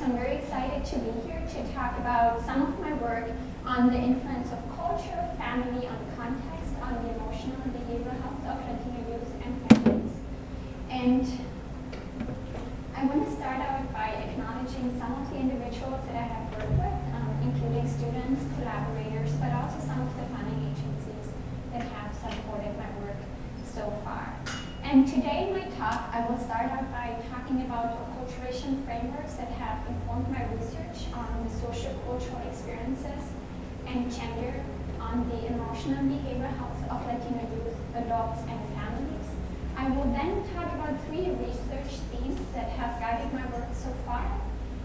I'm very excited to be here to talk about some of my work on the influence of culture, family, on context, on the emotional and behavioral health of Latino youth and families. And I want to start out by acknowledging some of the individuals that I have worked with, including students, collaborators, but also some of the funding agencies that have supported my work so far. And today in my talk, I will start out by talking about acculturation frameworks that have informed my research on the social-cultural experiences and gender on the emotional and behavioral health of Latino youth, adults, and families. I will then talk about 3 research themes that have guided my work so far.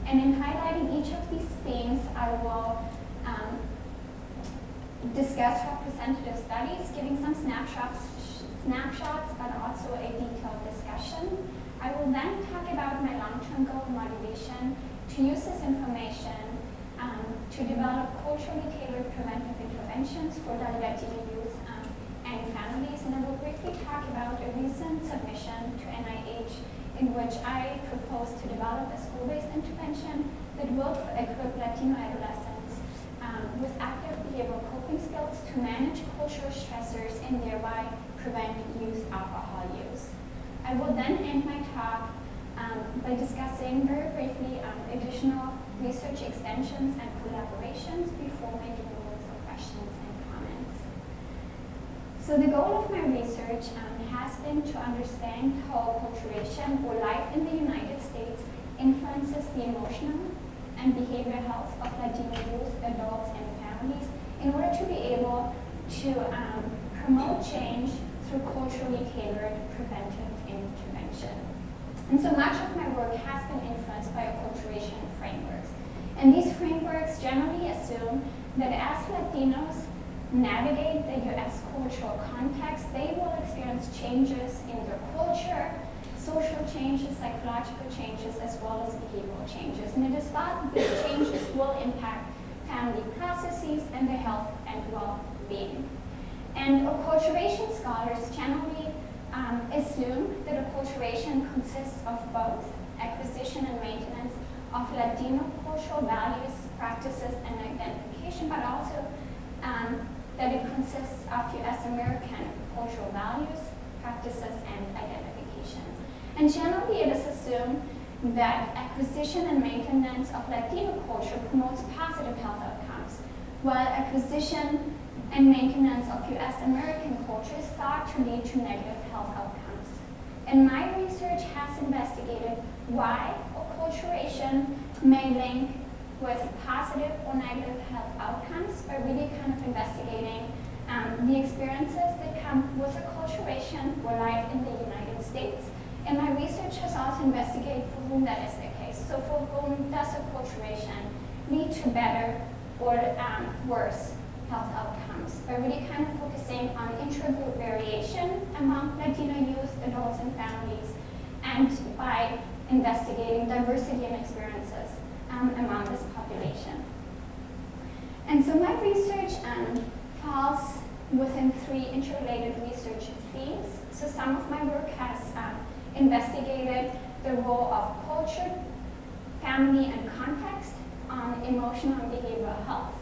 And in highlighting each of these themes, I will discuss representative studies, giving some snapshots, but also a detailed discussion. I will then talk about my long-term goal and motivation to use this information to develop culturally tailored preventive interventions for the Latino youth and families. And I will briefly talk about a recent submission to NIH in which I propose to develop a school-based intervention that will equip Latino adolescents with active behavioral coping skills to manage cultural stressors and thereby prevent youth alcohol use. I will then end my talk by discussing very briefly additional research extensions and collaborations before making room for questions and comments. So the goal of my research has been to understand how acculturation or life in the United States influences the emotional and behavioral health of Latino youth, adults, and families in order to be able to promote change through culturally tailored preventive intervention. And so much of my work has been influenced by acculturation frameworks. And these frameworks generally assume that as Latinos navigate the US cultural context, they will experience changes in their culture, social changes, psychological changes, as well as behavioral changes. And it is thought that these changes will impact family processes and their health and well-being. And acculturation scholars generally assume that acculturation consists of both acquisition and maintenance of Latino cultural values, practices, and identification, but also that it consists of US American cultural values, practices, and identification. And generally it is assumed that acquisition and maintenance of Latino culture promotes positive health outcomes, while acquisition and maintenance of US American culture is thought to lead to negative health outcomes. And my research has investigated why acculturation may link with positive or negative health outcomes by really kind of investigating the experiences that come with acculturation or life in the United States. And my research has also investigated for whom that is the case. So for whom does acculturation lead to better or worse health outcomes by really kind of focusing on intragroup variation among Latino youth, adults, and families, and by investigating diversity in experiences among this population. And so my research falls within 3 interrelated research themes. So some of my work has investigated the role of culture, family, and context on emotional and behavioral health.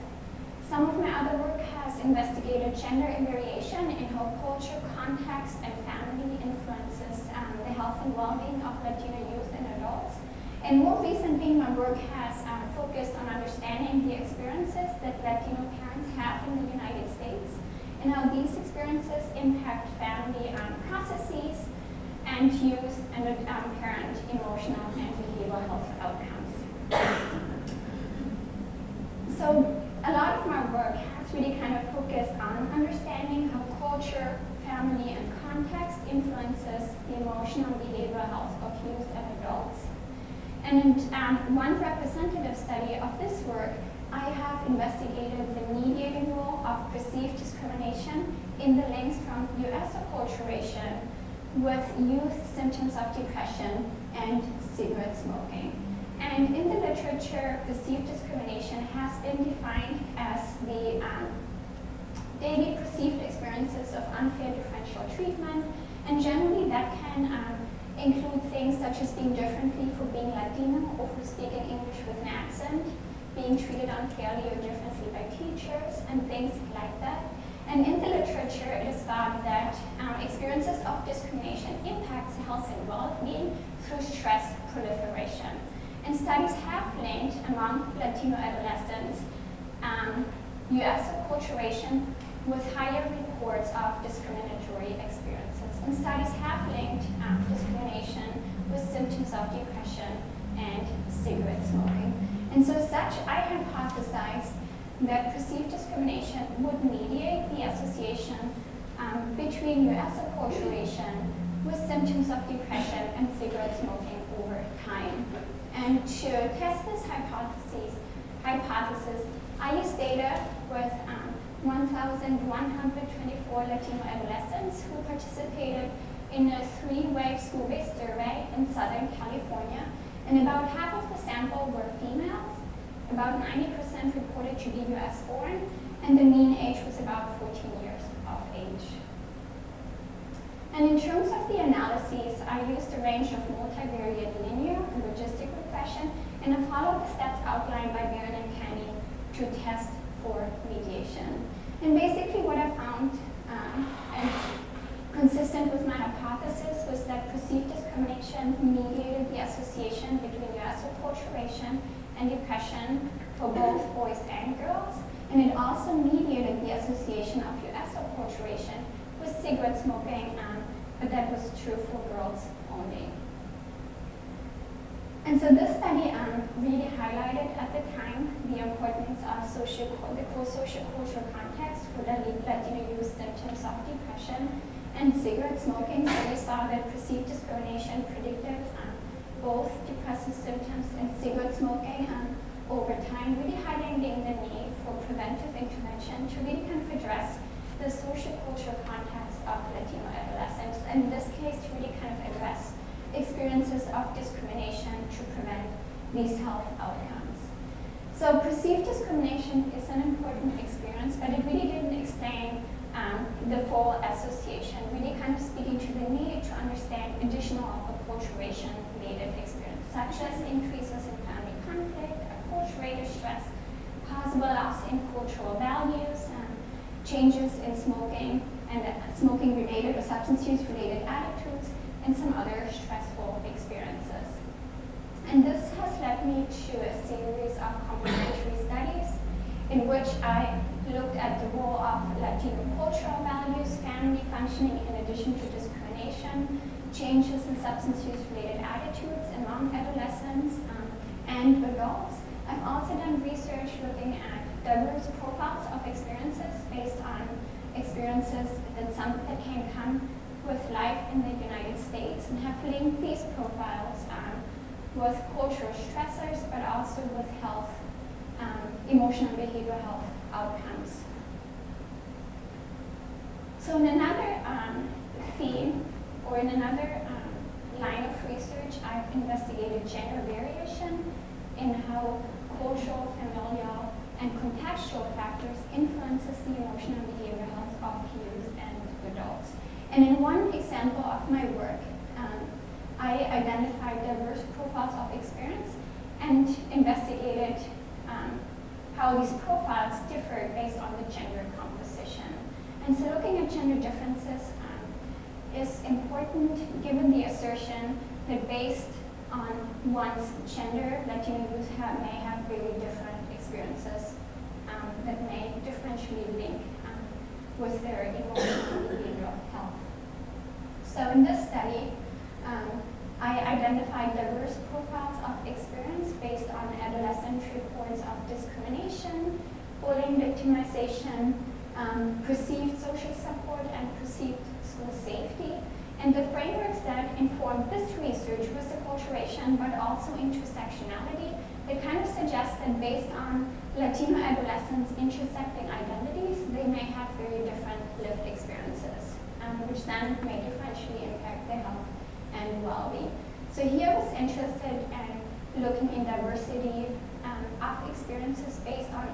Some of my other work has investigated gender and variation in how culture, context, and family influences the health and well-being of Latino youth and adults. And more recently, my work has focused on understanding the experiences that Latino parents have in the United States and how these experiences impact family processes and youth and parent emotional and behavioral health outcomes. So a lot of my work has really kind of focused on understanding how culture, family, and context influences the emotional and behavioral health of youth and adults. And one representative study of this work, I have investigated the mediating role of perceived discrimination in the links from US acculturation with youth symptoms of depression and cigarette smoking. And in the literature, perceived discrimination has been defined as the daily perceived experiences of unfair differential treatment, and generally that can include things such as being differently for being Latino or for speaking English with an accent, being treated unfairly or differently by teachers, and things like that. And in the literature, it is found that experiences of discrimination impacts health and well-being through stress proliferation. And studies have linked among Latino adolescents US acculturation with higher reports of discriminatory experiences. And studies have linked discrimination with symptoms of depression and cigarette smoking. And so as such, I hypothesized that perceived discrimination would mediate the association between US acculturation with symptoms of depression and cigarette smoking over time. And to test this hypothesis, I used data with 1,124 Latino adolescents who participated in a 3-way school-based survey in Southern California. And about half of the sample were females, about 90% reported to be US born, and the mean age was about 14 years of age. And in terms of the analyses, I used a range of multivariate linear and logistic regression, and I followed the steps outlined by Baron and Kenny to test for mediation. And basically what I found, and consistent with my hypothesis, was that perceived discrimination mediated the association between US acculturation and depression for both boys and girls, and it also mediated the association of US acculturation with cigarette smoking, but that was true for girls only. And so this study really highlighted at the time the importance of the core sociocultural context for the Latino youth symptoms of depression and cigarette smoking. So we saw that perceived discrimination predicted both depressive symptoms and cigarette smoking over time, really highlighting the need for preventive intervention to really kind of address the sociocultural context of Latino adolescents, and in this case to really kind of address experiences of discrimination to prevent these health outcomes. So perceived discrimination is an important experience, but it really didn't explain the full association, really kind of speaking to the need to understand additional acculturation-related experiences, such as increases in family conflict, acculturated stress, possible loss in cultural values, changes in smoking and smoking-related or substance use-related attitudes, and some other stressful experiences. And this has led me to a series of complementary studies in which I looked at the role of Latino cultural values, family functioning in addition to discrimination, changes in substance use-related attitudes among adolescents and adults. I've also done research looking at diverse profiles of experiences based on experiences that can come with life in the United States, and have linked these profiles with cultural stressors, but also with health, emotional and behavioral health outcomes. So in another theme, or in another line of research, I've investigated gender variation in how cultural, familial, and contextual factors influences the emotional and behavioral health of youth and adults. And in one example of my work, I identified diverse profiles of experience and investigated how these profiles differ based on the gender composition. And so looking at gender differences is important given the assertion that based on one's gender, Latino youth may have really different experiences that may differentially link with their emotional and behavioral health. So in this study, I identified diverse profiles of experience based on adolescent reports of discrimination, bullying, victimization, perceived social support, and perceived school safety. And the frameworks that informed this research was acculturation, but also intersectionality. They kind of suggest that based on Latino adolescents' intersecting identities, they may have very different lived experiences, which then may differentially impact their health and well-being. So here I was interested in looking in diversity of experiences based on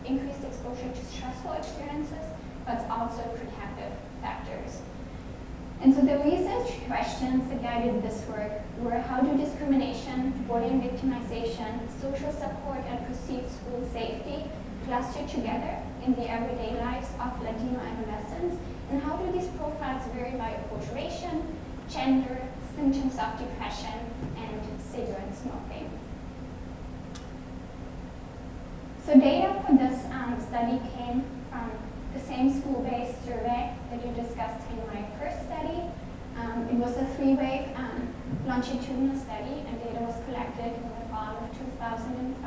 increased exposure to stressful experiences, but also protective factors. And so the research questions that guided this work were how do discrimination, bullying, victimization, social support, and perceived school safety cluster together in the everyday lives of Latino adolescents, and how do these profiles vary by acculturation, gender, symptoms of depression, and cigarette smoking. So data for this study came from the same school-based survey that you discussed in my first study. It was a three-wave longitudinal study, and data was collected in the fall of 2005,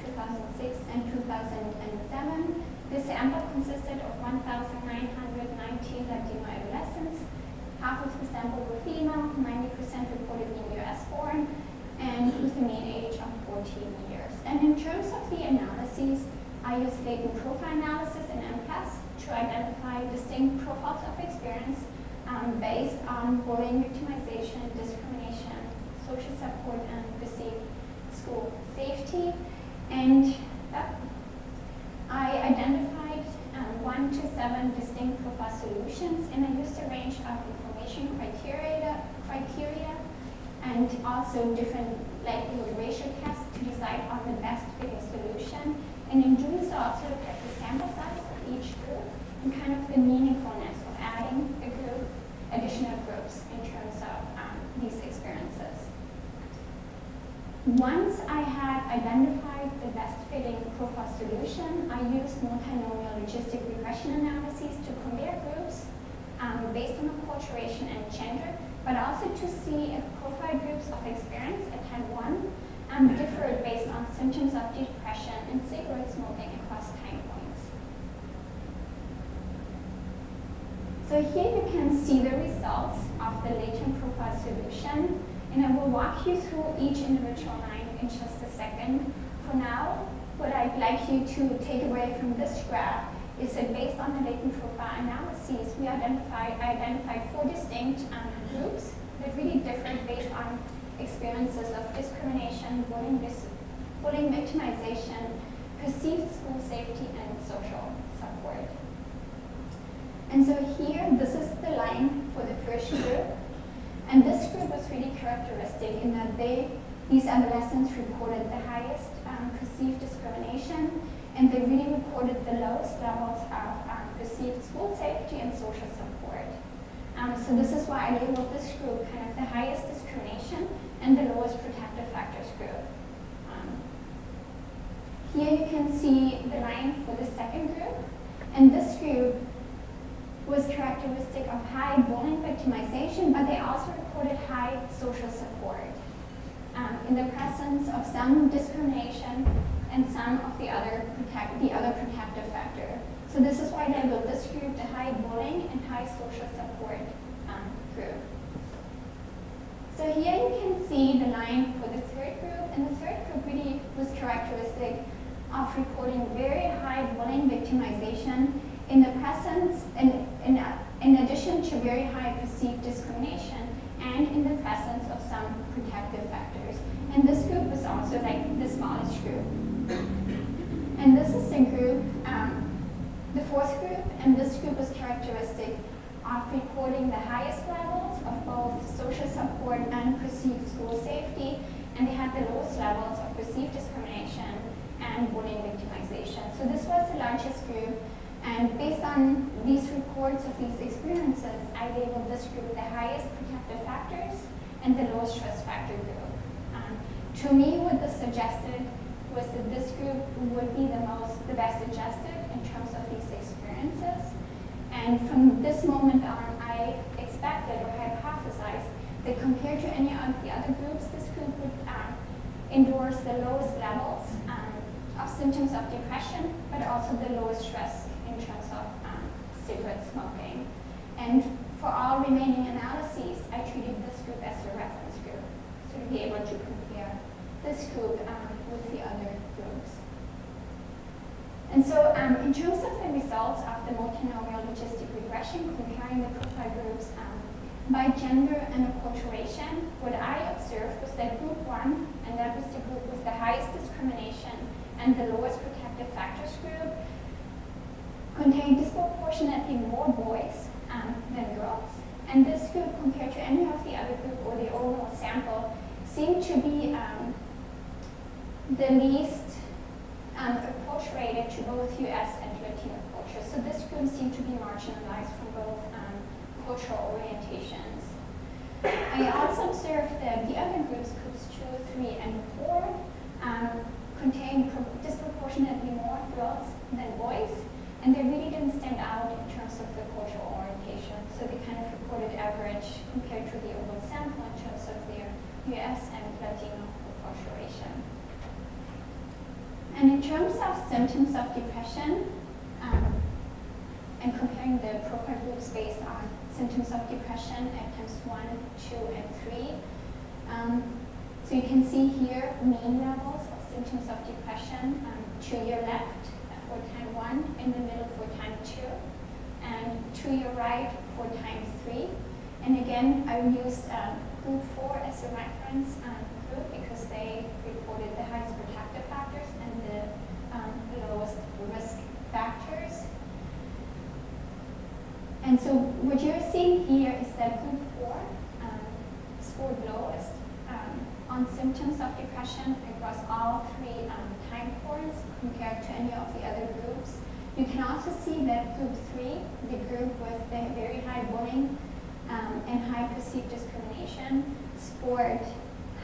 2006, and 2007. The sample consisted of 1,919 Latino adolescents. Half of the sample were female, 90% reported being US born, and with a mean age of 14 years. And in terms of the analyses, I used latent profile analysis in MCAS to identify distinct profiles of experience based on bullying, victimization, discrimination, social support, and perceived school safety. And I identified 1 to 7 distinct profile solutions, and I used a range of information criteria and also different likelihood ratio tests to decide on the best fitting solution. And in doing so, I also looked at the sample size of each group and kind of the meaningfulness of adding additional groups in terms of these experiences. Once I had identified the best fitting profile solution, I used multinomial logistic regression analyses to compare groups based on acculturation and gender, but also to see if profile groups of experience at time 1 differed based on symptoms of depression and cigarette smoking across time points. So here you can see the results of the latent profile solution, and I will walk you through each individual line in just a second. For now, what I'd like you to take away from this graph is that based on the latent profile analyses, I identified 4 distinct groups that really differed based on experiences of discrimination, bullying, victimization, perceived school safety, and social support. And so here, this is the line for the first group. And this group was really characteristic in that these adolescents reported the highest perceived discrimination, and they really reported the lowest levels of perceived school safety and social support. So this is why I labeled this group kind of the highest discrimination and the lowest protective factors group. Here you can see the line for the second group, and this group was characteristic of high bullying victimization, but they also reported high social support in the presence of some discrimination and some of the other protective factor. So this is why I labeled this group the high bullying and high social support group. So here you can see the line for the third group, and the third group really was characteristic of reporting very high bullying victimization in the presence, in addition to very high perceived discrimination, and in the presence of some protective factors. And this group was also like the smallest group. And this is the group, the fourth group, and this group was characteristic of reporting the highest levels of both social support and perceived school safety, and they had the lowest levels of perceived discrimination and bullying victimization. So this was the largest group, and based on these reports of these experiences, I labeled this group the highest protective factors and the lowest stress factor group. To me, what this suggested was that this group would be the best adjusted in terms of these experiences. And from this moment on, I expected or hypothesized that compared to any of the other groups, this group would endorse the lowest levels of symptoms of depression, but also the lowest stress in terms of cigarette smoking. And for all remaining analyses, I treated this group as a reference group, so to be able to compare this group with the other groups. And so in terms of the results of the multinomial logistic regression comparing the profile groups by gender and acculturation, what I observed was that group 1, and that was the group with the highest discrimination and the lowest protective factors group, contained disproportionately more boys than girls, And this group, compared to any of the other group or the overall sample, seemed to be the least acculturated to both US and Latino culture. So this group seemed to be marginalized from both cultural orientations. I also observed that the other groups, groups 2, 3, and 4, contained disproportionately more girls than boys, and they really didn't stand out in terms of the cultural orientation. So they kind of reported average compared to the overall sample in terms of their US and Latino acculturation. And in terms of symptoms of depression, and comparing the profile groups based on symptoms of depression at times 1, 2, and 3. So you can see here mean levels of symptoms of depression to your left for time 1, in the middle for time 2, and to your right for time 3. And again, I used group 4 as a reference group because they reported the highest protective factors and the lowest risk factors. And so what you're seeing here is that group 4 scored lowest on symptoms of depression across all 3 time points compared to any of the other groups. You can also see that group 3, the group with the very high bullying and high perceived discrimination, scored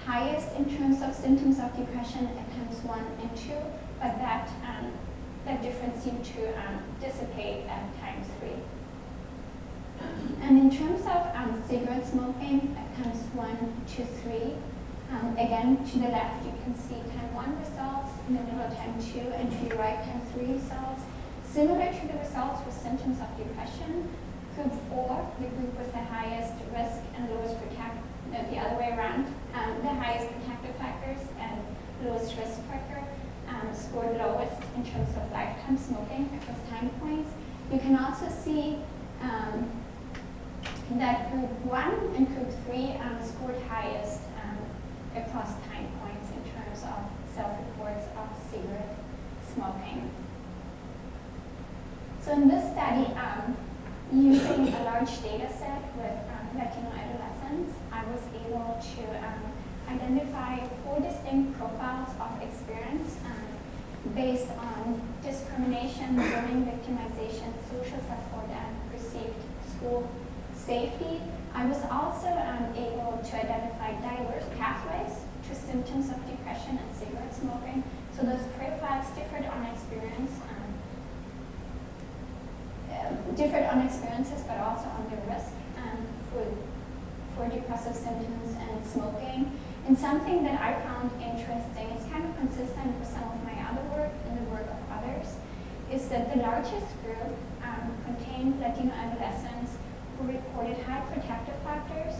highest in terms of symptoms of depression at times 1 and 2, but that difference seemed to dissipate at times 3. And in terms of cigarette smoking at times 1 to 3, again to the left you can see time 1 results, in the middle time 2, and to your right time 3 results. Similar to the results with symptoms of depression, group 4, the group with the highest risk and lowest the other way around, the highest protective factors and lowest risk factor, scored lowest in terms of lifetime smoking across time points. You can also see that group 1 and group 3 scored highest across time points in terms of self-reports of cigarette smoking. So in this study, using a large data set with Latino adolescents, I was able to identify 4 distinct profiles of experience based on discrimination, bullying, victimization, social support, and perceived school safety. I was also able to identify diverse pathways to symptoms of depression and cigarette smoking. So those profiles differed on experiences, but also on the risk for depressive symptoms and smoking. And something that I found interesting, it's kind of consistent with some of my other work and the work of others, is that the largest group contained Latino adolescents who reported high protective factors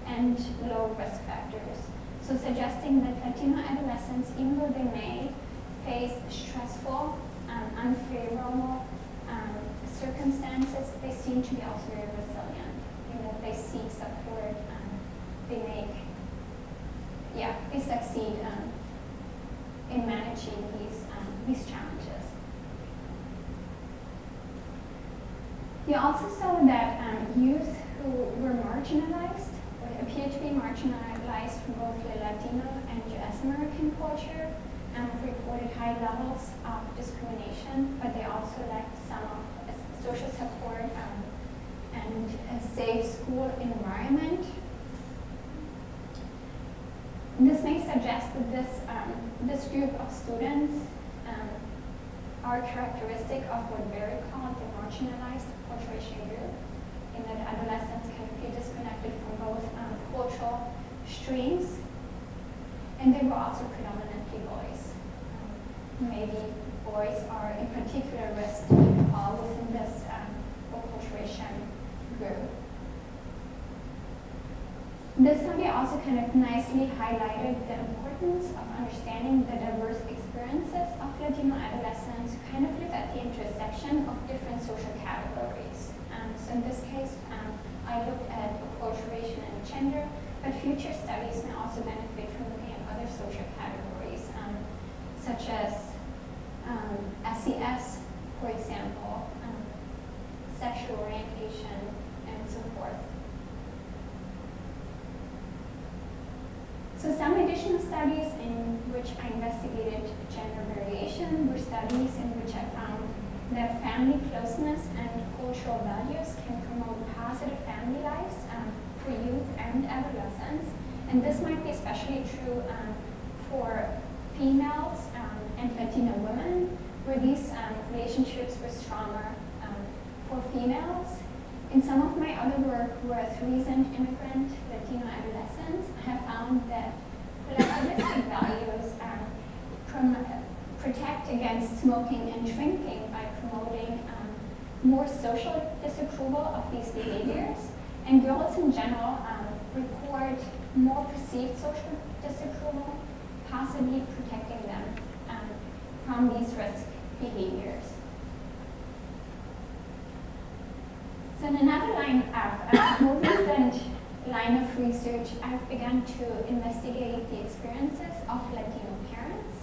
and low risk factors. So suggesting that Latino adolescents, even though they may face stressful, unfavorable circumstances, they seem to be also very resilient. You know, they seek support, they succeed in managing these challenges. You also saw that youth who were marginalized, or appeared to be marginalized from both the Latino and US American culture, reported high levels of discrimination, but they also lacked some of social support and a safe school environment. This may suggest that this group of students are characteristic of what Berry called the marginalized acculturation group, in that adolescents can feel disconnected from both cultural streams, and they were also predominantly boys. Maybe boys are in particular risk to fall within this acculturation group. This study also kind of nicely highlighted the importance of understanding the diverse experiences of Latino adolescents who kind of live at the intersection of different social categories. So in this case, I looked at acculturation and gender, but future studies may also benefit from looking at other social categories, such as SES, for example, sexual orientation, and so forth. So some additional studies in which I investigated gender variation were studies in which I found that family closeness and cultural values can promote positive family lives for youth and adolescents. And this might be especially true for females and Latino women, where these relationships were stronger for females. In some of my other work with recent immigrant Latino adolescents, I have found that collectivistic values protect against smoking and drinking by promoting more social disapproval of these behaviors. And girls in general report more perceived social disapproval, possibly protecting them from these risk behaviors. So in another line of more recent line of research, I've begun to investigate the experiences of Latino parents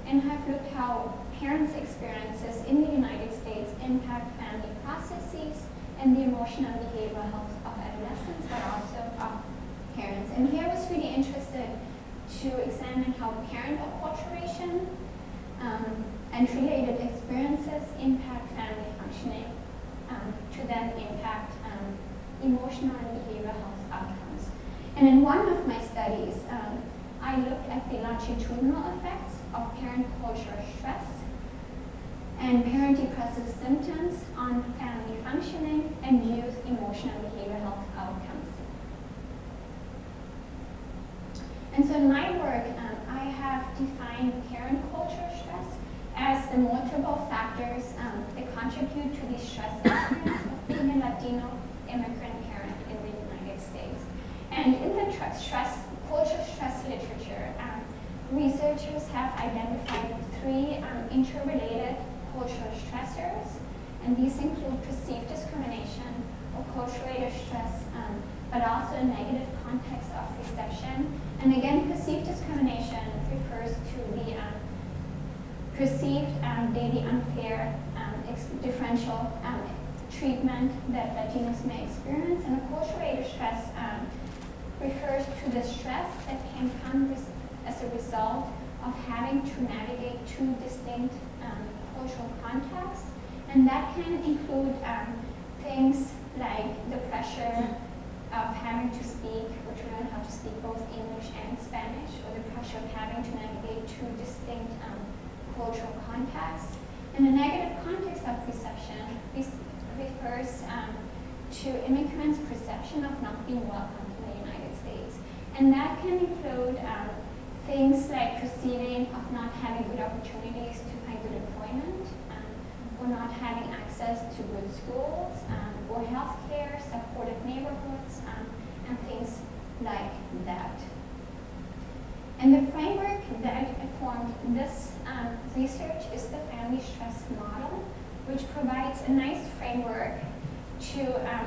and have looked how parents' experiences in the United States impact family processes and the emotional and behavioral health of adolescents, but also of parents. And here I was really interested to examine how parent acculturation and related experiences impact family functioning to then impact emotional and behavioral health outcomes. And in one of my studies, I looked at the longitudinal effects of parent culture stress and parent depressive symptoms on family functioning and youth emotional and behavioral health outcomes. And so in my work, I have defined parent culture stress as the multiple factors that contribute to the stress experience of being a Latino immigrant parent in the United States. And in the culture stress literature, researchers have identified three interrelated cultural stressors, and these include perceived discrimination or culture-related stress, but also a negative context of reception. And again, perceived discrimination refers to the perceived daily unfair differential treatment that Latinos may experience. And a culture-related stress refers to the stress that can come as a result of having to navigate two distinct cultural contexts. And that can include things like the pressure of having to speak or to learn how to speak both English and Spanish, or the pressure of having to navigate two distinct cultural contexts. And the negative context of reception refers to immigrants' perception of not being welcomed in the United States. And that can include things like perceiving of not having good opportunities to find good employment, or not having access to good schools, or healthcare, supportive neighborhoods, and things like that. And the framework that informed this research is the family stress model, which provides a nice framework to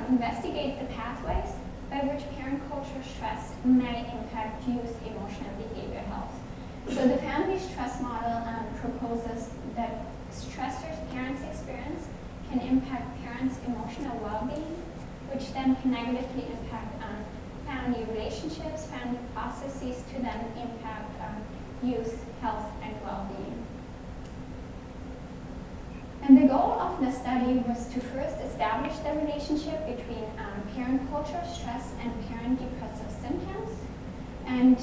investigate the pathways by which parent culture stress may impact youth emotional and behavioral health. So the family stress model proposes that stressors parents experience can impact parents' emotional well-being, which then can negatively impact family relationships, family processes, to then impact youth health and well-being. And the goal of the study was to first establish the relationship between parent culture stress and parent depressive symptoms. And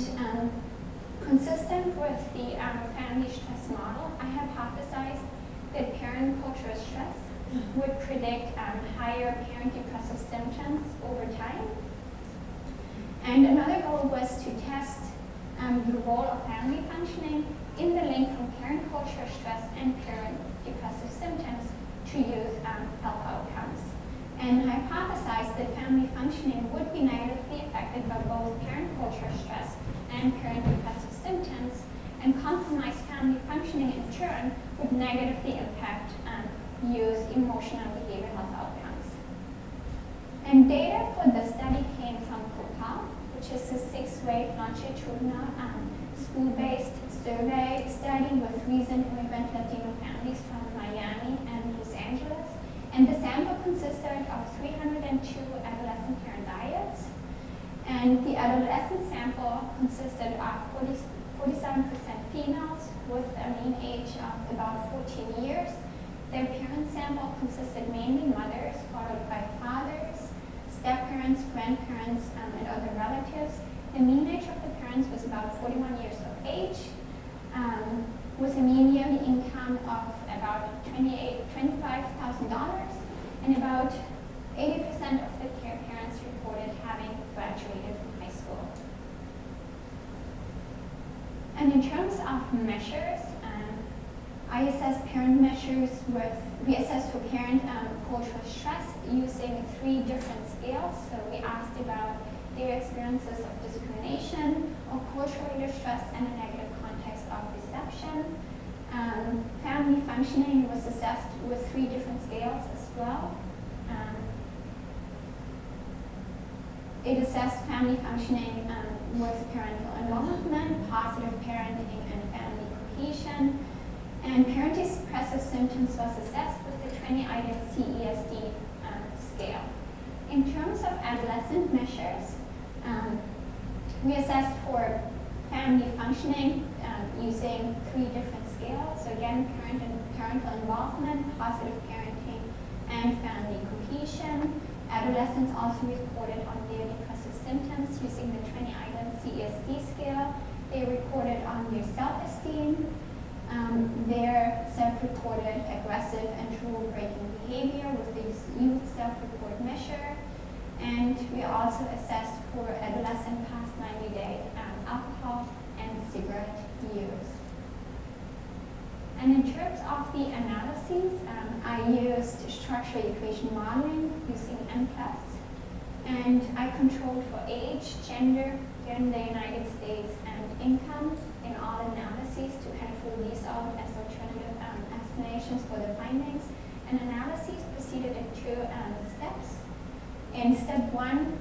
consistent with the family stress model, I hypothesized that parent culture stress would predict higher parent depressive symptoms over time. And another goal was to test the role of family functioning in the link from parent culture stress and parent depressive symptoms to youth health outcomes. And hypothesized that family functioning would be negatively affected by both parent culture stress and parent depressive symptoms, and compromised family functioning in turn would negatively impact youth emotional and behavioral health outcomes. And data for the study came from COPAL, which is a 6-way longitudinal school-based survey study with recent immigrant Latino families from Miami and Los Angeles. And the sample consisted of 302 adolescent parent diets. And And the adolescent sample consisted of 47% females with a mean age of about 14 years. Their parent sample consisted mainly mothers, followed by fathers, step-parents, grandparents, and other relatives. The mean age of the parents was about 41 years of age, with a mean yearly income of about $25,000, and about 80% of the parents reported having graduated from high school. And in terms of measures, I assessed parent measures we assessed for parent cultural stress using 3 different scales. So we asked about their experiences of discrimination or cultural distress and a negative context of reception. Family functioning was assessed with 3 different scales as well. It assessed family functioning with parental involvement, positive parenting, and family cohesion. And parent-expressive symptoms was assessed with the 20-item CESD scale. In terms of adolescent measures, we assessed for family functioning using 3 different scales. So again, parental involvement, positive parenting, and family cohesion. Adolescents also reported on their depressive symptoms using the 20-item CESD scale. They reported on their self-esteem, their self-reported aggressive and rule-breaking behavior with the youth self-report measure. And we also assessed for adolescent past 90-day alcohol and cigarette use. And in terms of the analyses, I used structural equation modeling using M+, and I controlled for age, gender here in the United States, and income in all analyses to kind of rule these out as alternative explanations for the findings. And analyses proceeded in 2 steps. In step 1,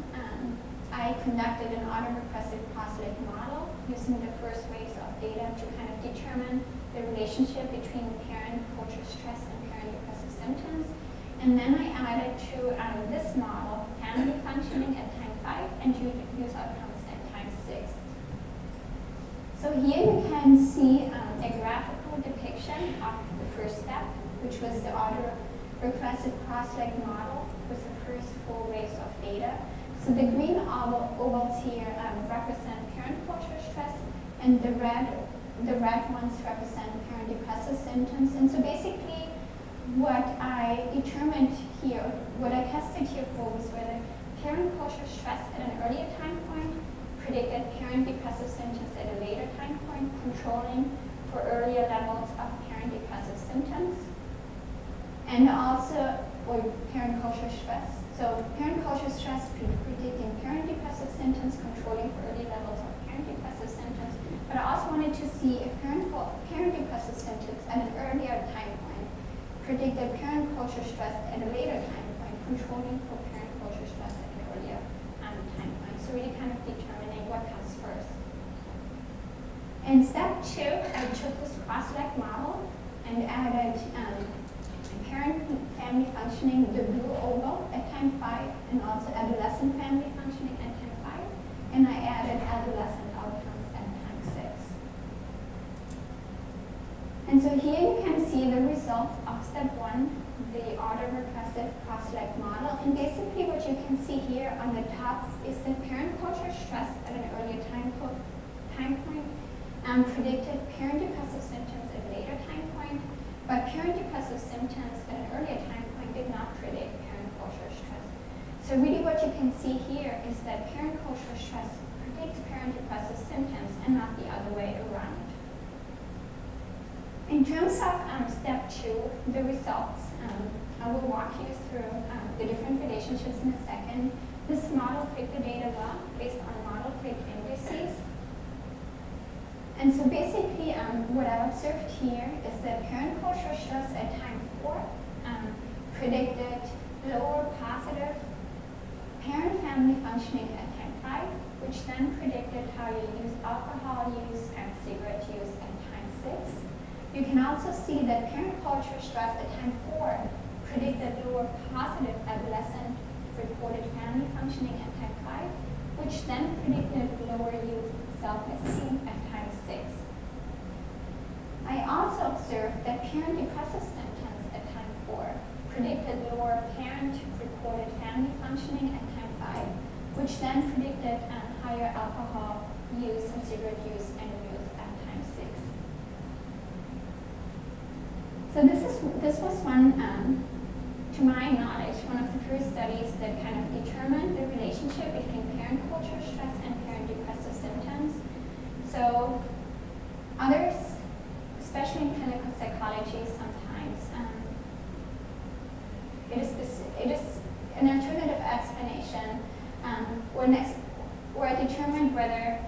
I conducted an autoregressive proselyte model using the first waves of data to kind of determine the relationship between parent culture stress and parent depressive symptoms. And then I added to this model family functioning at time 5 and use outcomes at time 6. So here you can see a graphical depiction of the first step, which was the autoregressive proselyte model with the first 4 waves of data. So the green ovals here represent parent culture stress, and the red ones represent parent depressive symptoms. And so basically what I determined here, what I tested here for was whether parent culture stress at an earlier time point predicted parent depressive symptoms at a later time point, controlling for earlier levels of parent depressive symptoms. And also, or parent culture stress. So parent culture stress predicting parent depressive symptoms, controlling for early levels of parent depressive symptoms. But I also wanted to see if parent depressive symptoms at an earlier time point predicted parent culture stress at a later time point, controlling for parent culture stress at an earlier time point. So really kind of determining what comes first. In step 2, I took this cross-select model and added parent family functioning, the blue oval, at time 5, and also adolescent family functioning at time 5. And I added adolescent outcomes at time 6. And so here you can see the results of step 1, the autoregressive cross-select model. And basically what you can see here on the top is that parent culture stress at an earlier time point predicted parent depressive symptoms at a later time point. But parent depressive symptoms at an earlier time point did not predict parent culture stress. So really what you can see here is that parent culture stress predicts parent depressive symptoms and not the other way around. In terms of step 2, the results, I will walk you through the different relationships in a second. This model fit the data well based on model fit indices. And so basically what I observed here is that parent culture stress at time 4 predicted lower positive parent family functioning at time 5, which then predicted how you use alcohol use and cigarette use at time 6. You can also see that parent culture stress at time 4 predicted lower positive adolescent reported family functioning at time 5, which which then predicted lower youth self-esteem at time 6. I also observed that parent depressive symptoms at time 4 predicted lower parent-reported family functioning at time 5, which then predicted higher alcohol use and cigarette use in youth at time 6. So this was one, to my knowledge, one of the first studies that kind of determined the relationship between parent culture stress and parent depressive symptoms. So others, especially in clinical psychology, sometimes it is an alternative explanation where I determined whether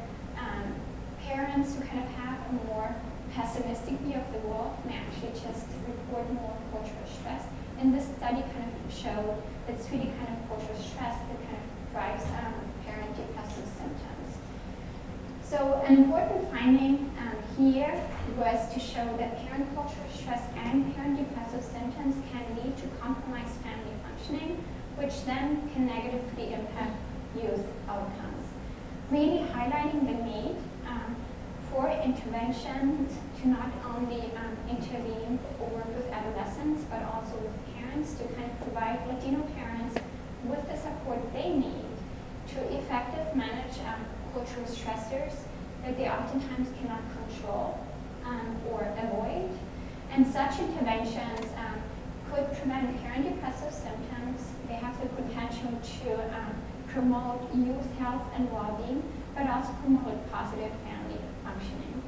parents who kind of have a more pessimistic view of the world may actually just report more cultural stress. And this study kind of showed that it's really kind of cultural stress that kind of drives parent depressive symptoms. So an important finding here was to show that parent cultural stress and parent depressive symptoms can lead to compromised family functioning, which then can negatively impact youth outcomes, really highlighting the need for interventions to not only intervene or work with adolescents, but also with parents to kind of provide Latino parents with the support they need to effectively manage cultural stressors that they oftentimes cannot control or avoid. And such interventions could prevent parent depressive symptoms. They have the potential to promote youth health and well-being, but also promote positive family functioning.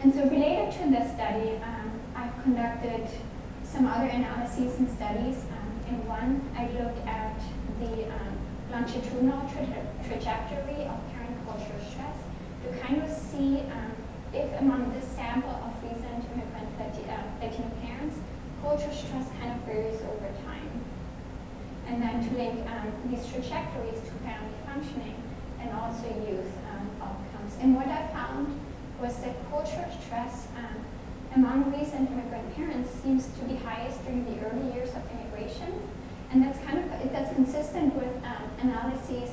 And so related to this study, I've conducted some other analyses and studies. In one, I looked at the longitudinal trajectory of parent cultural stress to kind of see if among the sample of recent immigrant Latino parents, cultural stress kind of varies over time. And then to link these trajectories to family functioning and also youth outcomes. And what I found was that cultural stress among recent immigrant parents seems to be highest during the early years of immigration. And that's consistent with analyses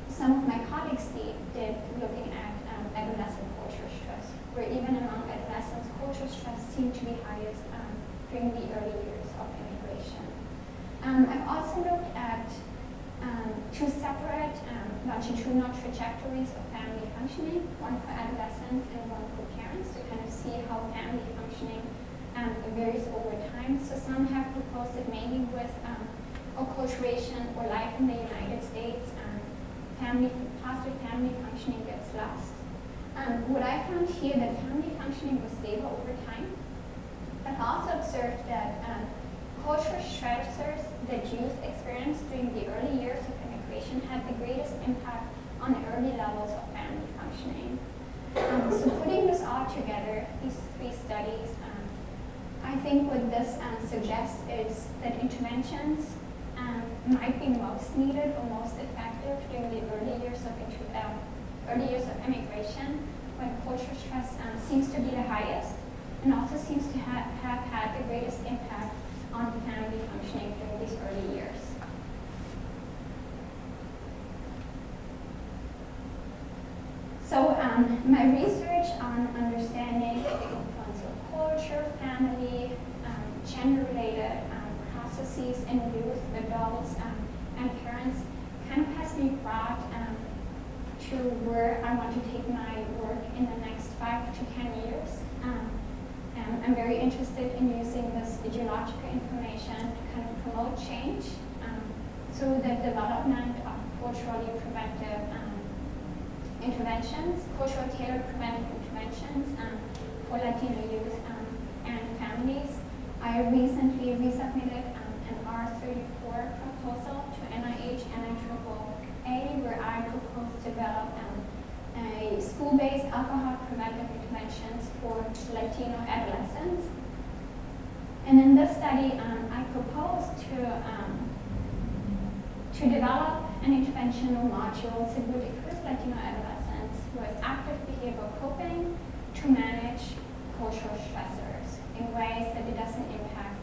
some of my colleagues did looking at adolescent cultural stress, where even among adolescents, cultural stress seemed to be highest during the early years of immigration. I've also looked at two separate longitudinal trajectories of family functioning, one for adolescents and one for parents, to kind of see how family functioning varies over time. So some have proposed that maybe with acculturation or life in the United States, positive family functioning gets lost. What I found here that family functioning was stable over time, but also observed that cultural stressors that youth experienced during the early years of immigration had the greatest impact on the early levels of family functioning. So putting this all together, these three studies, I think what this suggests is that interventions might be most needed or most effective during the early years of immigration, when cultural stress seems to be the highest and also seems to have had the greatest impact on family functioning during these early years. So my research on understanding the influence of culture, family, gender-related processes in youth, adults, and parents kind of has me brought to where I want to take my work in the next 5 to 10 years. I'm very interested in using this ideological information to kind of promote change through the development of culturally preventive interventions, culturally tailored preventive interventions for Latino youth and families. I recently resubmitted an R34 proposal to NIH and IAAA, where I propose to develop a school-based alcohol preventive interventions for Latino adolescents. And in this study, I propose to develop an interventional module that would equip Latino adolescents with active behavioral coping to manage cultural stressors in ways that it doesn't impact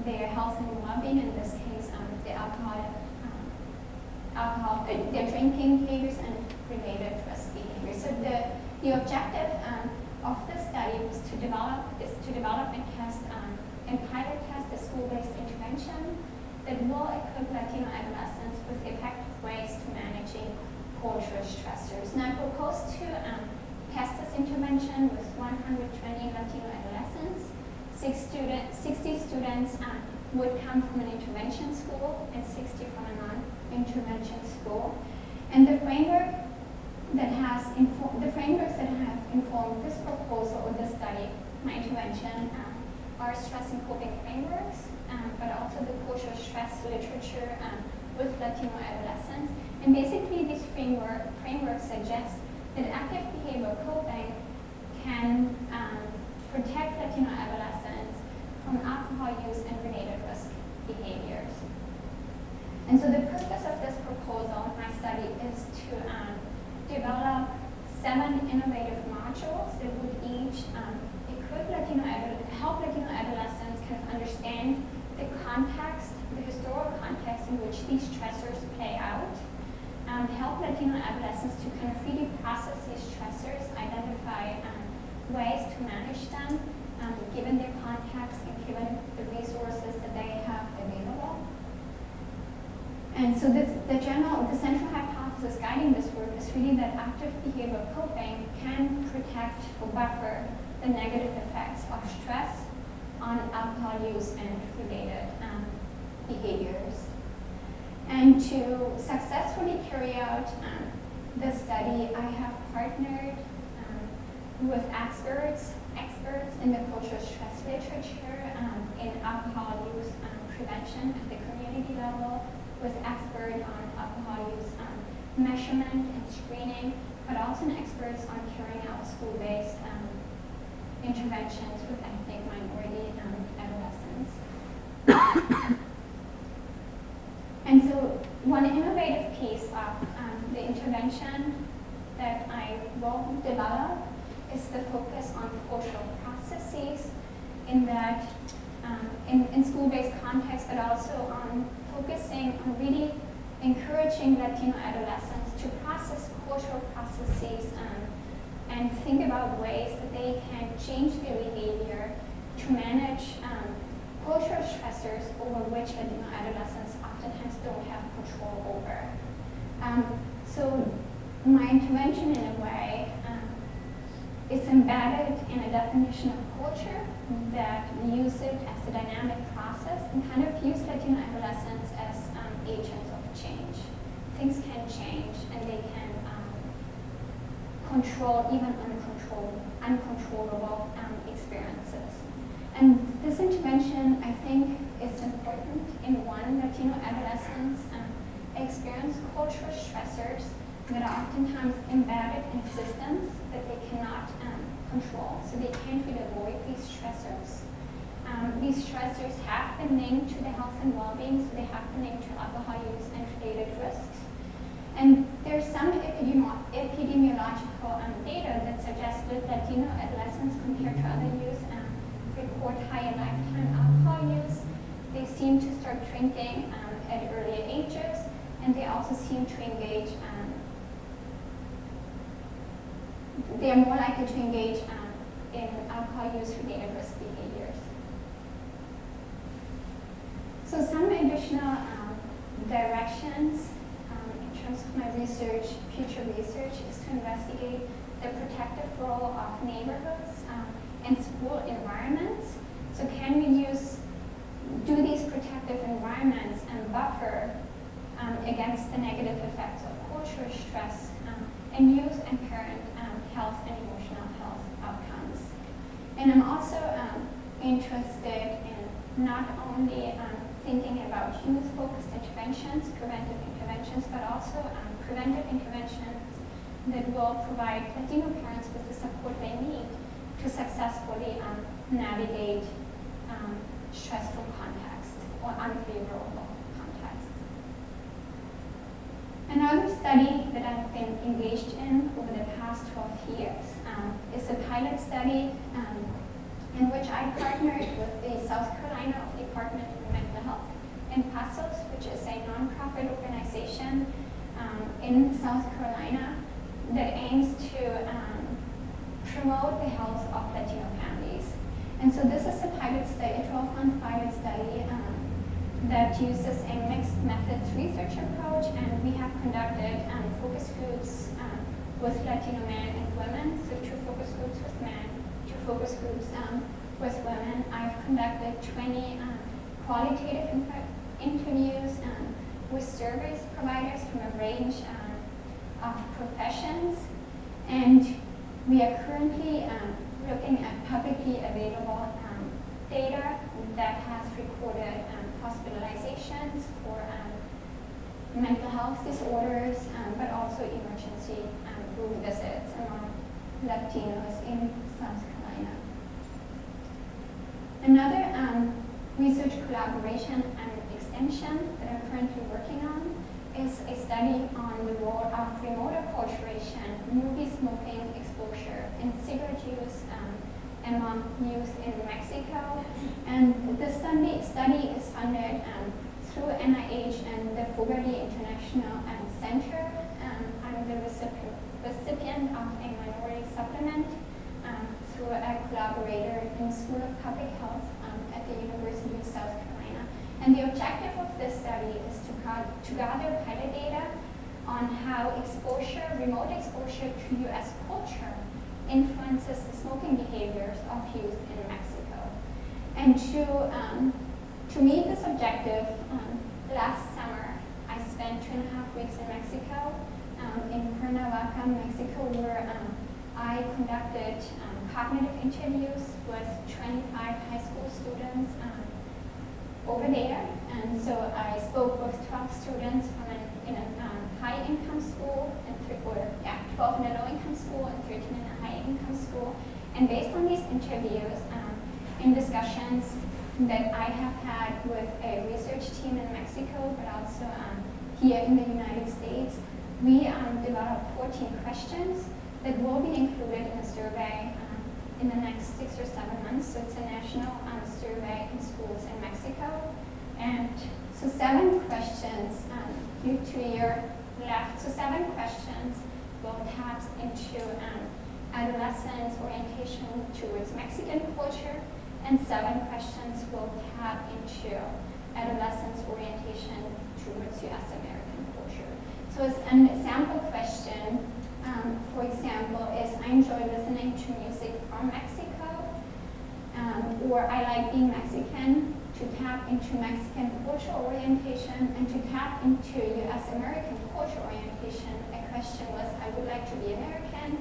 their health and well-being, in this case, the alcohol their drinking behaviors and related risk behaviors. So the objective of the study was to develop and test and pilot test a school-based intervention that will equip Latino adolescents with effective ways to managing cultural stressors. Now, I propose to test this intervention with 120 Latino adolescents. 60 students would come from an intervention school and 60 from a non-intervention school. And the frameworks that have informed this proposal or this study, my intervention, are stress and coping frameworks, but also the cultural stress literature with Latino adolescents. And basically, these frameworks suggest that active behavioral coping can protect Latino adolescents from alcohol use and related risk behaviors. And so the purpose of this proposal, my study, is to develop 7 innovative modules that would each help Latino adolescents kind of understand the context, the historical context in which these stressors play out, help Latino adolescents to kind of really process these stressors, identify ways to manage them, given their context and given the resources that they have available. And so the central hypothesis guiding this work is really that active behavioral coping can protect or buffer the negative effects of stress on alcohol use and related behaviors. And to successfully carry out this study, I have partnered with experts in the cultural stress literature in alcohol use prevention at the community level, with experts on alcohol use measurement and screening, but also experts on carrying out school-based interventions with ethnic minority adolescents. And so one innovative piece of the intervention that I will develop is the focus on cultural processes in that in school-based context, but also on focusing on really encouraging Latino adolescents to process cultural processes and think about ways that they can change their behavior to manage cultural stressors over which Latino adolescents oftentimes don't have control over. So my intervention, in a way, is embedded in a definition of culture that use it as a dynamic process and kind of use Latino adolescents as agents of change. Things can change and they can control even uncontrollable experiences. And this intervention, I think, is important in one, Latino adolescents experience cultural stressors that are oftentimes embedded in systems that they cannot control, so they can't really avoid these stressors. These stressors have been linked to the health and well-being, so they have been linked to alcohol use and related risks. And there's some epidemiological data that suggests that Latino adolescents, compared to other youth, report higher lifetime alcohol use. They seem to start drinking at earlier ages, and they also seem to engage, they are more likely to engage in alcohol use related risk behaviors. So some additional directions in terms of my research, future research, is to investigate the protective role of neighborhoods and school environments. So can we do these protective environments and buffer against the negative effects of cultural stress and youth and parent health and emotional health outcomes. And I'm also interested in not only thinking about youth-focused interventions, preventive interventions, but also preventive interventions that will provide Latino parents with the support they need to successfully navigate stressful context or unfavorable context. Another study that I've been engaged in over the past 12 years is a pilot study in which I partnered with the South Carolina Department of Mental Health in PASOS, which is a nonprofit organization in South Carolina that aims to promote the health of Latino families. And so this is a pilot study, a 12-month pilot study that uses a mixed methods research approach, and we have conducted focus groups with Latino men and women, so 2 focus groups with men, 2 focus groups with women. I've conducted 20 qualitative interviews with service providers from a range of professions, and we are currently looking at publicly available data that has recorded hospitalizations for mental health disorders, but also emergency room visits among Latinos in South Carolina. Another research collaboration and extension that I'm currently working on is a study on the role of remote acculturation, movie smoking exposure, and cigarette use among youth in Mexico. And the study is funded through NIH and the Fogarty International Center. I'm the recipient of a minority supplement through a collaborator in the School of Public Health at the University of South Carolina. And the objective of this study is to gather pilot data on how remote exposure to US culture influences the smoking behaviors of youth in Mexico. And to meet this objective, last summer I spent 2.5 weeks in Mexico, in Cuernavaca, Mexico, where I conducted cognitive interviews with 25 high school students over there. And so I spoke with 12 students in a high-income school, 12 in a low-income school and 13 in a high-income school. And based on these interviews, in discussions that I have had with a research team in Mexico, but also here in the United States, we developed 14 questions that will be included in a survey in the next 6 or 7 months. So it's a national survey in schools in Mexico. And so 7 questions, due to your left, so 7 questions will tap into adolescents' orientation towards Mexican culture, and 7 questions will tap into adolescents' orientation towards US American culture. So as an example question, for example, is I enjoy listening to music from Mexico, or I like being Mexican, to tap into Mexican cultural orientation, and to tap into US American cultural orientation. A question was, I would like to be American,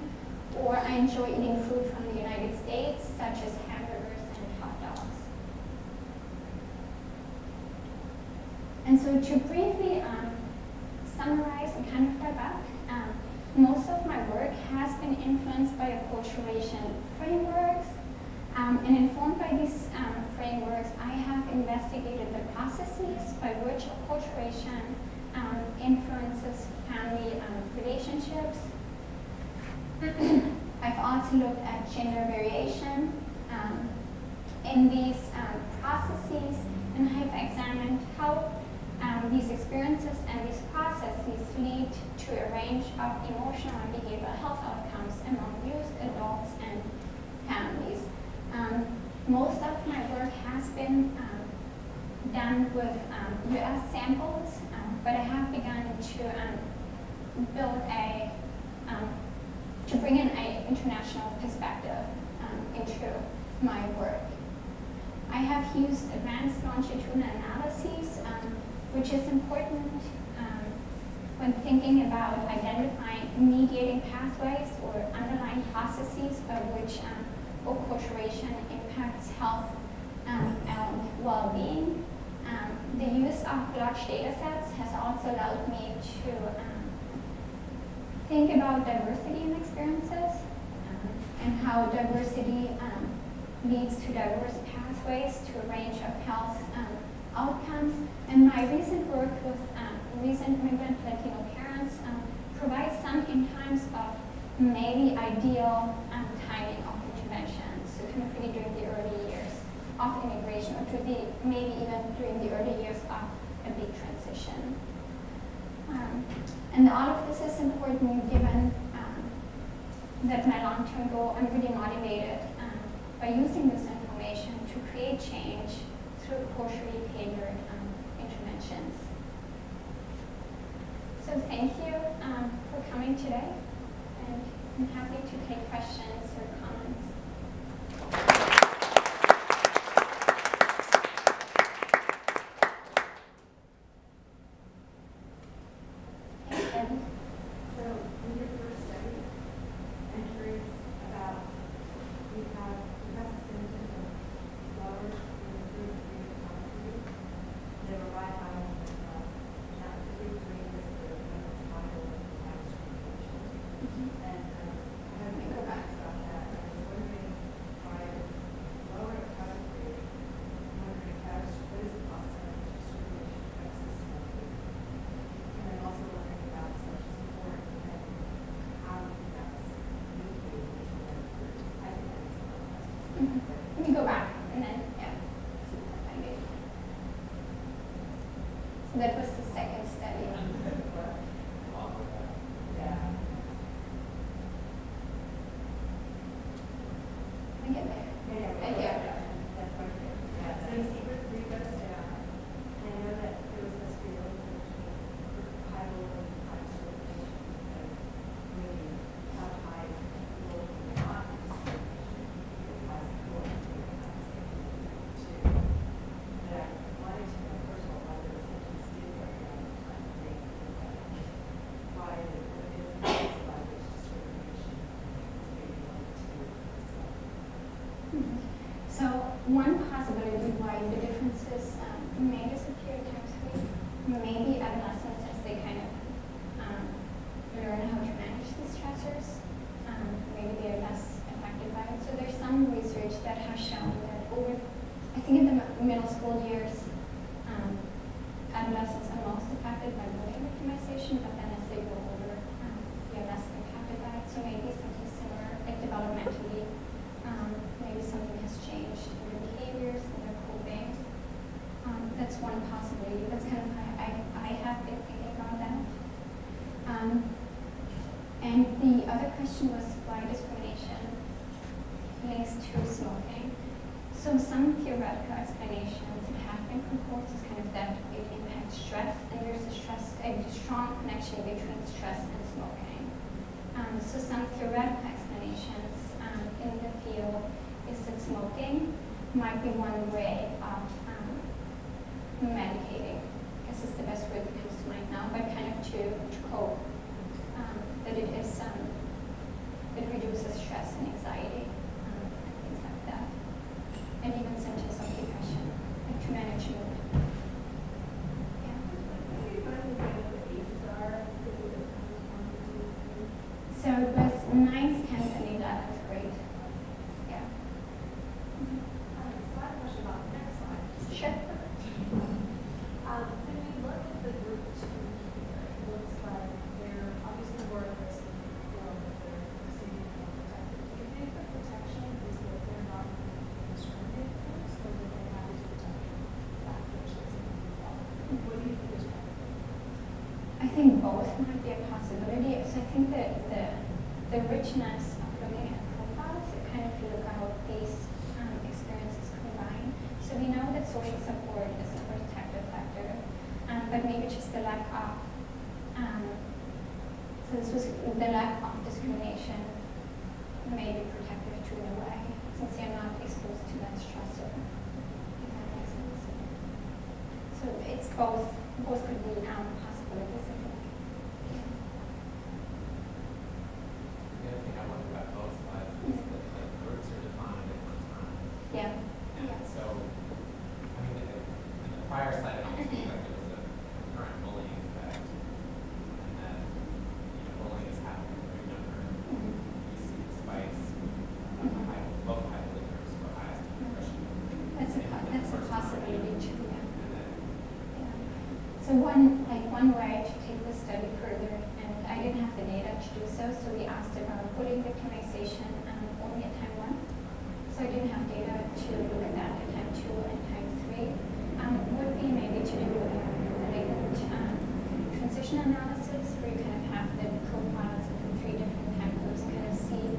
or I enjoy eating food from the United States, such as hamburgers and hot dogs. And so to briefly summarize and kind of wrap up, most of my work has been influenced by acculturation frameworks, and informed by these frameworks, I have investigated the processes by which acculturation influences family relationships. I've also looked at gender variation in these processes, and I've examined how these experiences and these processes lead to a range of emotional and behavioral health outcomes among youth, adults, and families. Most of my work has been done with US samples, but I have begun to bring in an international perspective into my work. I have used advanced longitudinal analyses, which is important when thinking about identifying mediating pathways or underlying processes by which acculturation impacts health and well-being. The use of large data sets has also allowed me to think about diversity in experiences and how diversity leads to diverse pathways to a range of health outcomes. And my recent work with recent immigrant Latino parents provides some insights of maybe ideal timing of intervention, so kind of really during the early years of immigration, or maybe even during the early years of a big transition. And all of this is important given that my long-term goal, I'm really motivated by using this information to create change through culturally tailored interventions. So thank you for coming today, and I'm happy to take questions or comments. So in your first study, I'm curious about, you have a percentage of flowers in the group 3 to 5 group. They were right out of that group 3 is the model of discrimination. And I have to go back about that. I was wondering why it's lower at cover 3. I'm wondering what is the possibility of discrimination affects this study. And I'm also wondering about social support and how that's communicated to other groups. I think that makes a lot of sense. Let me go back and then, yeah, see if I find it. So that was the second study. Yeah. I get there. Right here. That's right there. Yeah. So you see group 3 goes down. And I know that there was supposed to be a little bit between high level and high discrimination because really how high level not discrimination has more to that I wanted to know first of all why the symptoms did go down the time they why it is by which discrimination is being linked to. So one possibility why the differences may disappear times 3, maybe adolescents as they kind of learn how to manage these stressors, maybe they are less affected by it. So there's some research that has shown that over, I think in the middle school years, adolescents are most affected by bullying victimization, but then as they grow older, they're less impacted by it. So maybe something similar, like developmentally, maybe something has changed in their behaviors and their coping. That's one possibility. That's kind of how I have been thinking about that. And the other question was why discrimination links to smoking. So some theoretical explanations have been proposed as kind of that it impacts stress, and there's a strong connection between stress and smoking. So some theoretical explanations in the field is that smoking might be one way of medicating. I guess is the best word that comes to mind now, but kind of to cope. That it is it reduces stress and anxiety, and things like that, and even symptoms of depression, like to manage mood. Yeah. So it was 9th, 10th, and 11th grade. Yeah. So I have a question about the next slide. Sure. When we look at the group 2 here, it looks like they're obviously more at risk than the form that they're receiving from protected. Do you think the protection is that they're not discriminated against, or that they have these protection factors that's involved? What do you think is right? I think both might be a possibility. So I think that the richness of looking at profiles, it kind of look how these experiences combine. So we know that social support is a protective factor, but maybe just the lack of, so this was the lack of discrimination may be protective too in a way, since they're not exposed to that stressor, if that makes sense. So it's both could be possibilities, I think. The other thing I wonder about both slides is that the groups are defined at one time. Yeah. And so, I mean, in the prior slide, it almost looked like there was a current bullying effect. And then, bullying is happening when you're younger. You see the spikes, both high bullying groups or highest depression. That's a possibility too, yeah. And then, Yeah. So one way to take the study further, and I didn't have the data to do so, so we asked about bullying victimization only at time 1. So I didn't have data to look at that at time 2 and time 3. Would be maybe to do a latent transition analysis profiles of the three different time groups, kind of see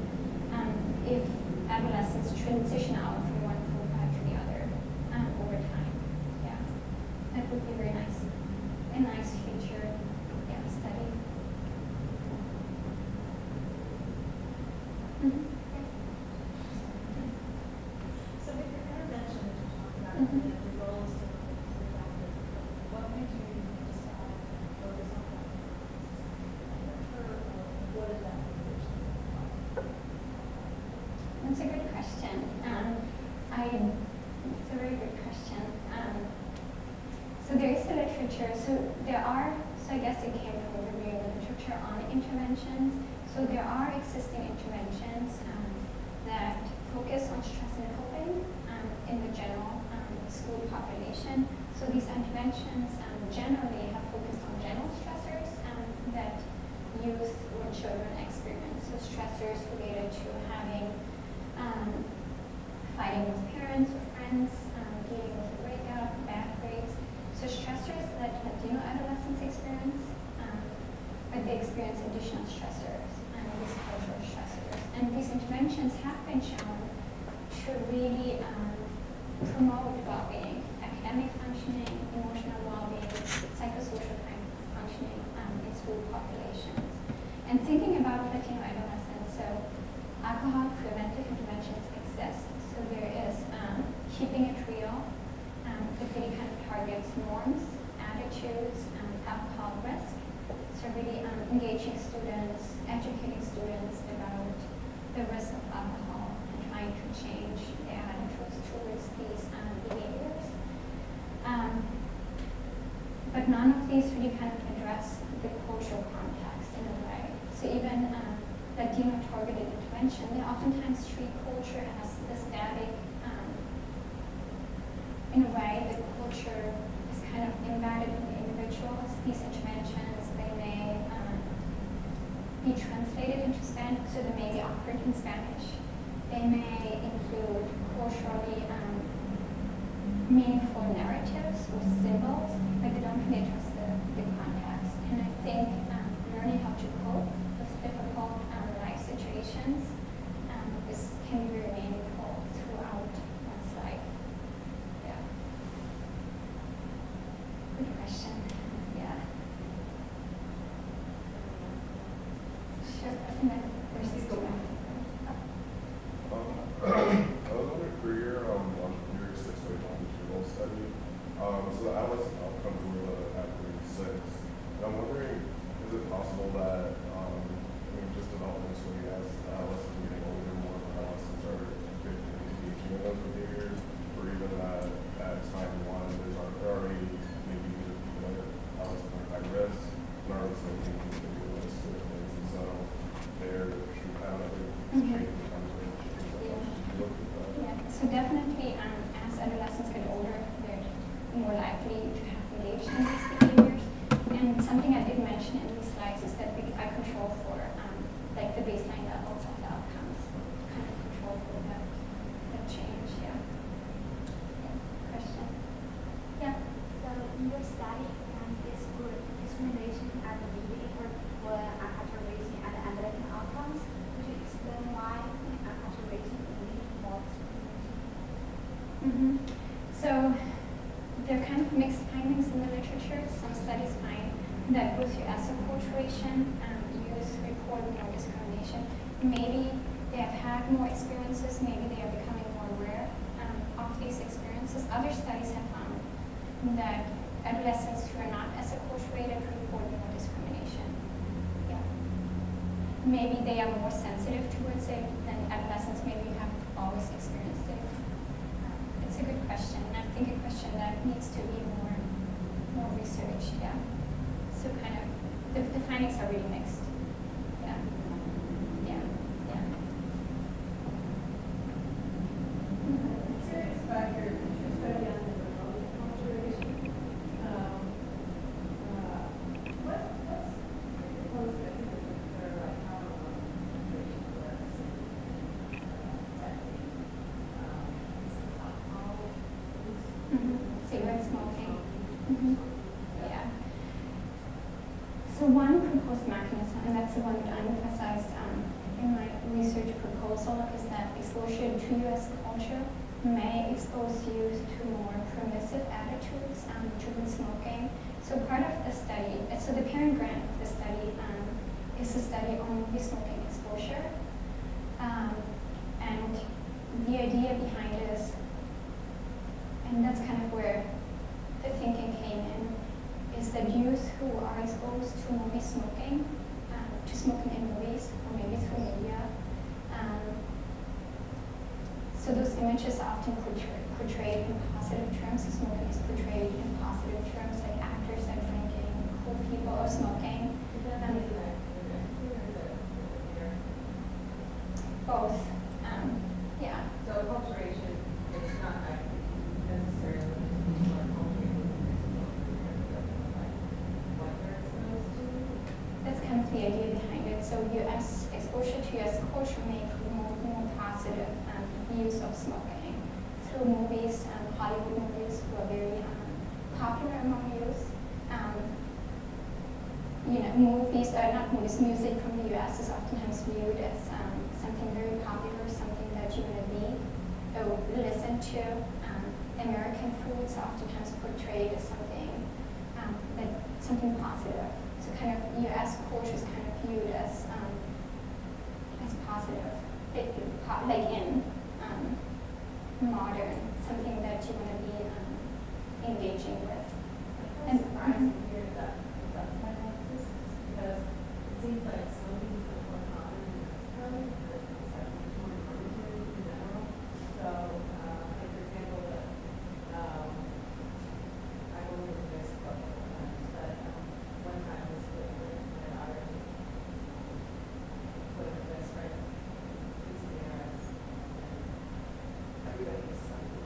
if adolescents transition out from one profile to the other over time. Yeah, that would be very nice. A nice future study. Mhm. So with your intervention that you talked about, Mhm. the goal is to what made you decide to focus on that? What is that motivation? That's a good question. It's a very good question. So there is the literature. So I guess it came from reviewing the literature on interventions. So there are existing interventions that focus on stress and coping in the general school population. So these interventions generally have focused on general stressors that youth or children experience. So stressors related to having fighting with parents or friends, dealing with a breakup, bad grades. So stressors that Latino adolescents experience, but they experience additional stressors, these cultural stressors. And these interventions have been shown to really promote well-being, academic functioning, emotional well-being, psychosocial functioning in school populations. And thinking about Latino adolescents, so alcohol preventive interventions exist. So there is keeping it real, that really kind of targets norms, attitudes, alcohol risk. So really engaging students, educating students about the risk of alcohol and trying to change their attitudes towards these behaviors. But none of these really kind of address the cultural context in a way. So even Latino targeted intervention, they oftentimes treat culture as the static, in a way the culture is kind of embedded in the individuals. These interventions, they may be translated into Spanish, so they may be offered in Spanish. They may include culturally meaningful narratives or symbols, but they don't really address the context. And I think learning how to cope with difficult life situations can be very meaningful throughout one's life. Yeah. Good question. Yeah. Sure. And then there's this one. I was wondering for your six-way longitudinal study, so the adolescent outcomes were at grade 6. And I'm wondering, is it possible that, just developments where you as adolescents are getting older, more adolescents are engaging in those behaviors, or even at time 1, there's already maybe people that are adolescents are high risk, and already smoking maybe those sort of things, and so they're kind of changing the conversation. Yeah, so definitely as adolescents get older, they're more likely to have engaged in these behaviors. And something I did mention in these slides is that I control for like the baseline levels of the outcomes, kind of control for that change. Yeah. Question? Yeah. So in your study, is discrimination at the beginning or after raising and adolescent outcomes? Could you explain why after raising lead more discrimination? Mm-hmm. So there are kind of mixed findings in the literature. Some studies find that both US acculturation and youth report more discrimination. Maybe they have had more experiences, maybe they are becoming more aware of these experiences. Other studies have found that adolescents who are not as acculturated report more discrimination. Yeah. Maybe they are more sensitive towards it than adolescents maybe have always experienced it. It's a good question, and I think a question that needs to be more researched. Yeah. So kind of the findings are really mixed. Yeah. Yeah. Yeah. Curious about your study on the remote acculturation. What's the proposed mechanism for like how remote acculturation works? This is alcohol use. Cigarette smoking. Mm-hmm. Yeah. So So one proposed mechanism, and that's the one that I emphasized in my research proposal, is that exposure to U.S. culture may expose youth to more permissive attitudes towards smoking. So part of the study, so the parent grant of the study is a study on movie smoking exposure. And the idea behind it is, and that's kind of where the thinking came in, is that youth who are exposed to movie smoking, to smoking in movies, or maybe through media, so those images are often portrayed in positive terms. So smoking is portrayed in positive terms, like actors are drinking, cool people are smoking. Both. Yeah. So acculturation, it's not necessarily what they're exposed to. That's kind of the idea behind it. So U.S. exposure to U.S. culture may promote more positive views of smoking through movies, Hollywood movies, who are very popular among youth. Movies, not movies, music from the U.S. is oftentimes viewed as something very popular, something that you want to be or listen to. American foods are oftentimes portrayed as something positive. So kind of U.S. culture is kind of viewed as positive, like in modern, something that you want to be engaging with. I'm surprised to hear that that's my hypothesis, because it seems like smoking is much more common in Mexico, but it's actually much more common in general. So, like for example, I've only been to Mexico a couple of times, but one time was with my daughter, put her best friend, using the RX, and everybody was smoking,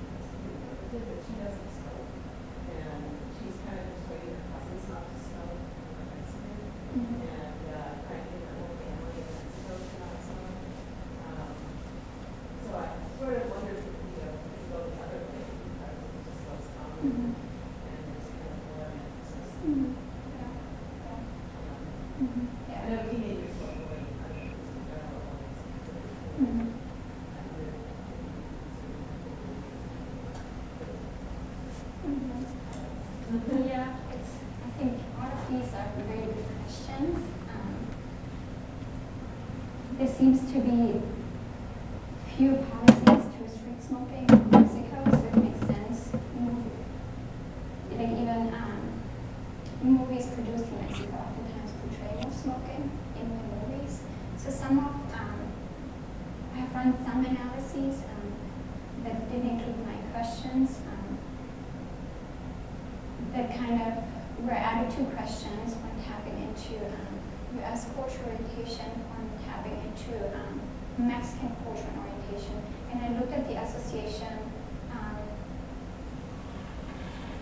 but she doesn't smoke. And she's kind of persuading her cousins not to smoke in Mexico, and trying to get her whole family in Mexico to not smoke. So I sort of wondered if, we could go the other way, because it's just less common, and there's kind of more emphasis. I know teenagers smoke away, I mean, just in general, it's Yeah, I think all of these are very good questions. There seems to be few policies to restrict smoking in Mexico, so it makes sense. Like even movies produced in Mexico oftentimes portray more smoking in the movies. So I have run some analyses that didn't include my questions. That kind of were added two questions when tapping into U.S. cultural orientation, when tapping into Mexican cultural orientation. And I looked at the association,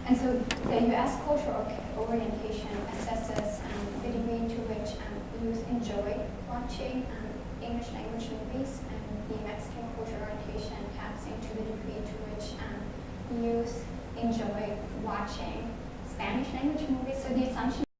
and so the U.S. cultural orientation assesses the degree to which youth enjoy watching English language movies, and the Mexican cultural orientation taps into the degree to which youth enjoy watching Spanish language movies. So the assumption